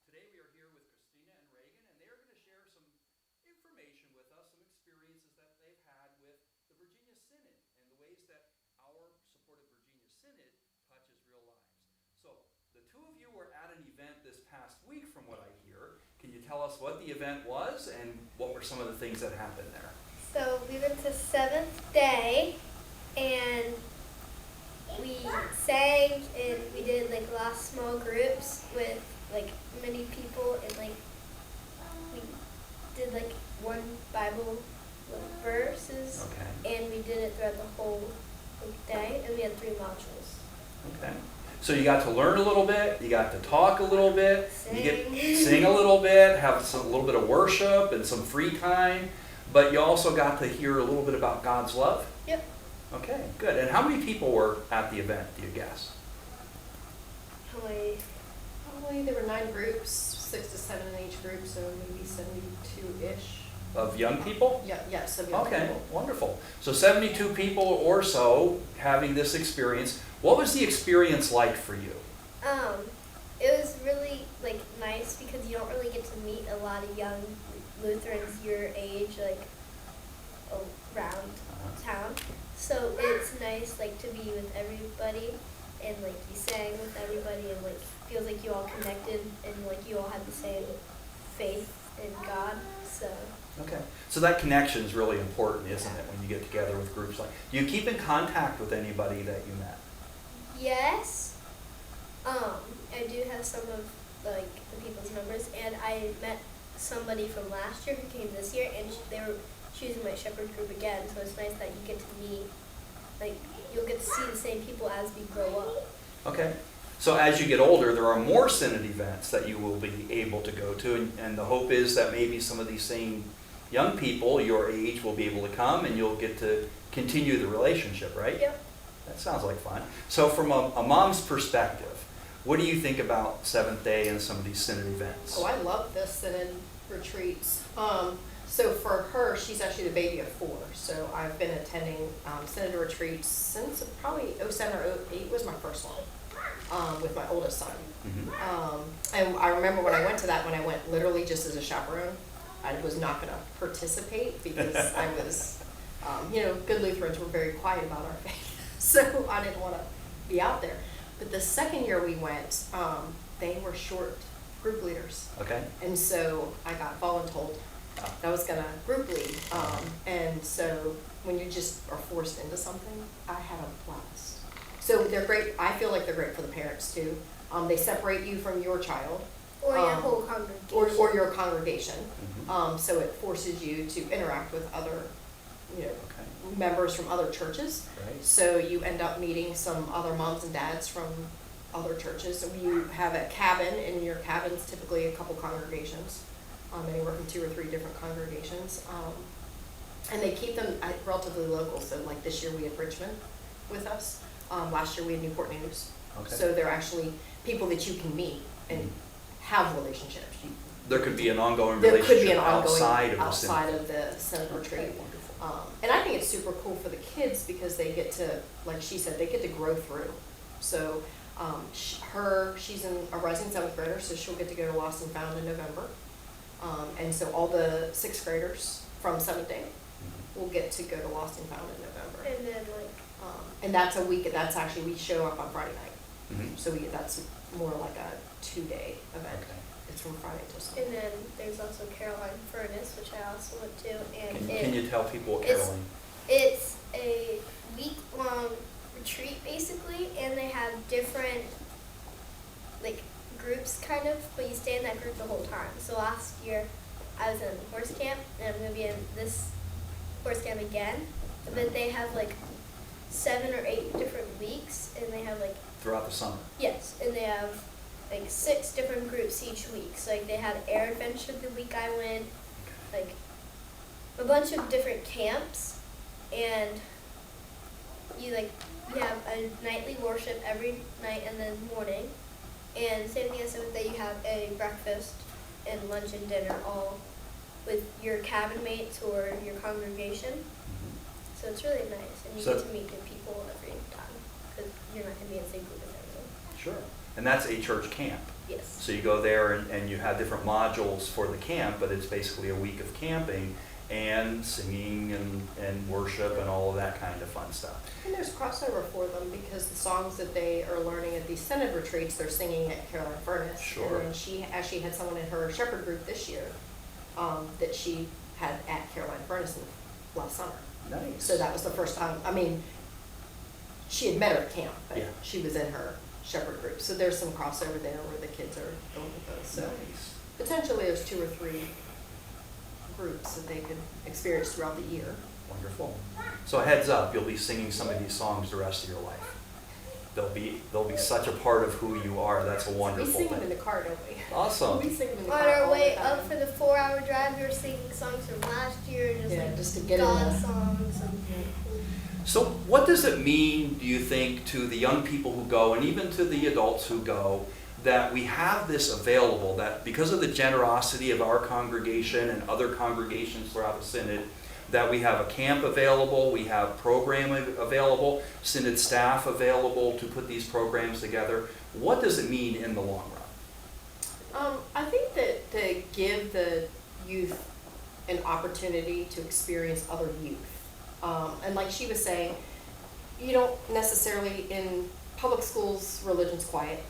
Today we are here with Christina and Reagan, and they are going to share some information with us, some experiences that they've had with the Virginia Synod and the ways that our support of Virginia Synod touches real lives. So, the two of you were at an event this past week from what I hear. Can you tell us what the event was and what were some of the things that happened there? So we went to Seventh Day, and we sang, and we did like a lot of small groups with like many people, and like we did like one Bible verses, and we did it throughout the whole day, and we had 3 modules. Okay. So you got to learn a little bit, you got to talk a little bit, you get sing a little bit, have a little bit of worship and some free time, but you also got to hear a little bit about God's love? Yep. Okay, good. And how many people were at the event, do you guess? Probably there were 9 groups, 6 to 7 in each group, so maybe 72-ish. Of young people? Yes, of young people. Okay, wonderful. So 72 people or so having this experience. What was the experience like for you? It was really like nice because you don't really get to meet a lot of young Lutherans your age, like around town. So it's nice like to be with everybody, and like you sang with everybody, and like feels like you all connected, and like you all had the same faith in God. So. Okay. So that connection is really important, isn't it, when you get together with groups like. Do you keep in contact with anybody that you met? Yes. I do have some of like the people's numbers, and I met somebody from last year who came this year, and they were choosing my shepherd group again. So it's nice that you get to meet, like you'll get to see the same people as we grow up. Okay. So as you get older, there are more synod events that you will be able to go to, and the hope is that maybe some of these same young people your age will be able to come, and you'll get to continue the relationship, right? Yep. That sounds like fun. So from a mom's perspective, what do you think about Seventh Day and some of these synod events? Oh, I love the synod retreats. So for her, she's actually the baby of 4. So I've been attending synod retreats since probably 07 or 08 was my first one with my oldest son. Mm-hmm. And I remember when I went to that, when I went literally just as a chaperone, I was not going to participate because I was, good Lutherans were very quiet about our faith. So I didn't want to be out there. But the second year we went, they were short group leaders. Okay. And so I got voluntold that I was going to group lead. And so when you just are forced into something, I had a blast. So they're great. I feel like they're great for the parents too. They separate you from your child. Or your whole congregation. Or your congregation. Mm-hmm. So it forces you to interact with other, members from other churches. Right. So you end up meeting some other moms and dads from other churches. So you have a cabin, and in your cabin's typically a couple congregations, anywhere from 2 or 3 different congregations. And they keep them relatively local. So like this year we had Richmond with us. Last year we had Newport News. Okay. So they're actually people that you can meet and have relationships. There could be an ongoing relationship outside of the synod retreat. Okay, wonderful. And I think it's super cool for the kids because they get to, like she said, they get to grow through. So she's a rising 7th grader, so she'll get to go to Lost and Found in November. And so all the 6th graders from 7th Day will get to go to Lost and Found in November. And then and that's a week. That's actually we show up on Friday night. Mm-hmm. So that's more like a 2-day event. Okay. It's from Friday till Sunday. And then there's also Caroline Furnace, which I also went to. And Can you tell people what Caroline? It's a week-long retreat basically, and they have different like groups kind of, but you stay in that group the whole time. So last year I was in horse camp, and I'm going to be in this horse camp again. But they have like 7 or 8 different weeks, and they have like Throughout the summer? Yes, and they have like 6 different groups each week. So like they had air adventure the week I went, like a bunch of different camps, and you have a nightly worship every night and then morning, and same thing as 7th Day, you have a breakfast and lunch and dinner all with your cabin mates or your congregation. So it's really nice, and you get to meet new people every time because you're not going to be in the same group as everyone. Sure. And that's a church camp. Yes. So you go there and you have different modules for the camp, but it's basically a week of camping and singing and worship and all of that kind of fun stuff. And there's crossover for them because the songs that they are learning at these Synod retreats, they're singing at Caroline Furnace. Sure. And then she actually had someone in her shepherd group this year that she had at Caroline Furnace last summer. Nice. So that was the first time, I mean, she had met her at camp, but Yeah. she was in her shepherd group. So there's some crossover there where the kids are going with those. So Nice. potentially there's 2 or 3 groups that they could experience throughout the year. Wonderful. So heads up, you'll be singing some of these songs the rest of your life. They'll be such a part of who you are. That's a We wonderful sing them in thing. the car, don't we? Awesome. We sing them in the On car our all way the time. up for the 4-hour drive, we were singing songs from last year, Just to get in God the- songs. So what does it mean, do you think, to the young people who go, and even to the adults who go, that we have this available, that because of the generosity of our congregation and other congregations throughout the Synod, that we have a camp available, we have program available, Synod staff available to put these programs together? What does it mean in the long run? I think that to give the youth an opportunity to experience other youth. And like she was saying, you don't necessarily, in public schools, religion's quiet.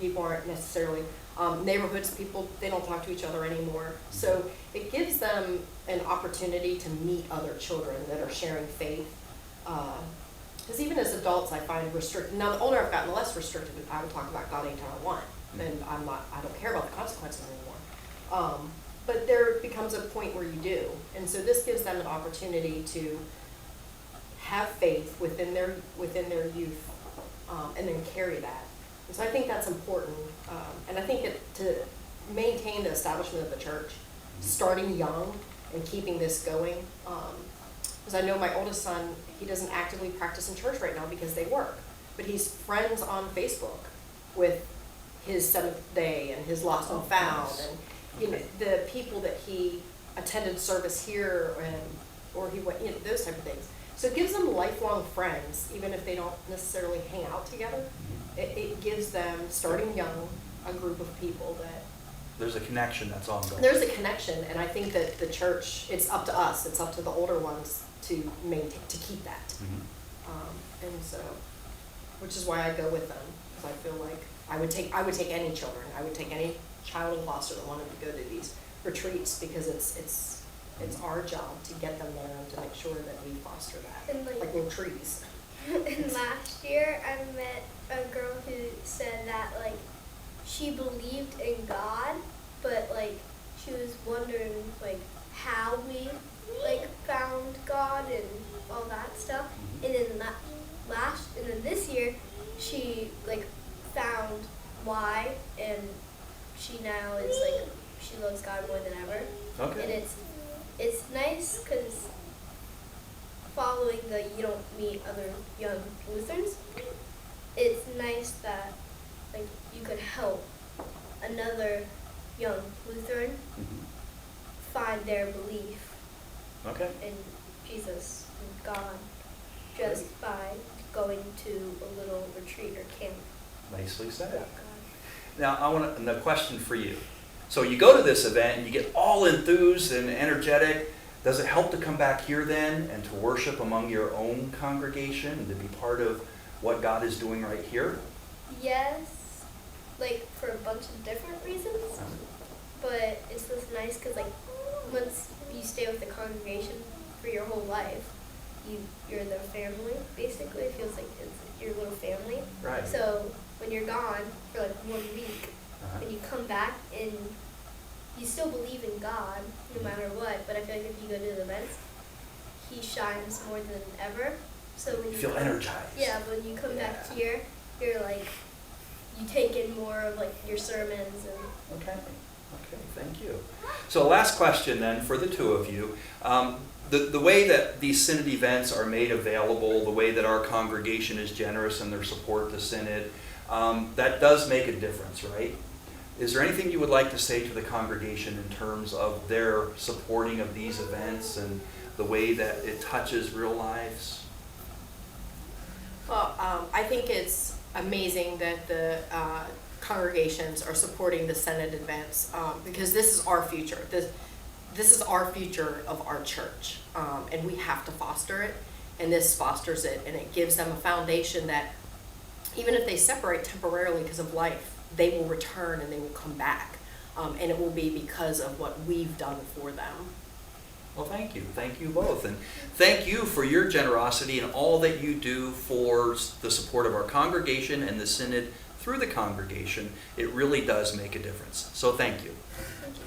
People aren't necessarily, neighborhoods, people, they don't talk to each other anymore. So it gives them an opportunity to meet other children that are sharing faith. Because even as adults, I find restricted, now the older I've gotten, the less restricted I would talk about God anytime I want. And I don't care about the consequences anymore. But there becomes a point where you do. And so this gives them an opportunity to have faith within their youth, and then carry that. And so I think that's important. And I think to maintain the establishment of the church, starting young and keeping this going. Because I know my oldest son, he doesn't actively practice in church right now because they work. But he's friends on Facebook with his Seventh Day and his Lost and Found, nice. and you know, the people that he attended service here, or he went, those type of things. So it gives them lifelong friends, even if they don't necessarily hang out together. It gives them, starting young, a group of people that There's a connection that's ongoing. there's a connection, and I think that the church, it's up to us, it's up to the older ones to maintain, to keep that. And so, which is why I go with them, because I feel like I would take any children, I would take any child in foster that wanted to go to these retreats, because it's our job to get them there and to make sure that we foster that, And like little trees. And last year, I met a girl who said that, like, she believed in God, but, like, she was wondering, like, how we, like, found God and all that stuff. And then and then this year, she, like, found why, and she now is, like, she loves God more than ever. Okay. And it's nice because following the you don't meet other young Lutherans, it's nice that like you could help another young Lutheran find their belief Okay. in Jesus and God just by going to a little retreat or camp Nicely said. about God. Now, I want a question for you. So you go to this event and you get all enthused and energetic. Does it help to come back here then and to worship among your own congregation and to be part of what God is doing right here? Yes, like for a bunch of different reasons, but it's just nice because like once you stay with the congregation for your whole life, you're their family basically. It feels like it's your little family. Right. So when you're gone for like 1 week, when you come back and you still believe in God no matter what, but I feel like if you go to the events, He shines more than ever. So when You feel energized. Yeah, when you come back here, you're like, you take in more of like your sermons and. Okay. Okay. Thank you. So last question then for the two of you. The way that these Synod events are made available, the way that our congregation is generous in their support to Synod, that does make a difference, right? Is there anything you would like to say to the congregation in terms of their supporting of these events and the way that it touches real lives? Well, I think it's amazing that the congregations are supporting the Synod advance, because this is our future. This is our future of our church, and we have to foster it, and this fosters it, and it gives them a foundation that even if they separate temporarily because of life, they will return and they will come back, and it will be because of what we've done for them. Well, thank you. Thank you both. And thank you for your generosity and all that you do for the support of our congregation and the Synod through the congregation. It really does make a difference. So thank you. Thank you.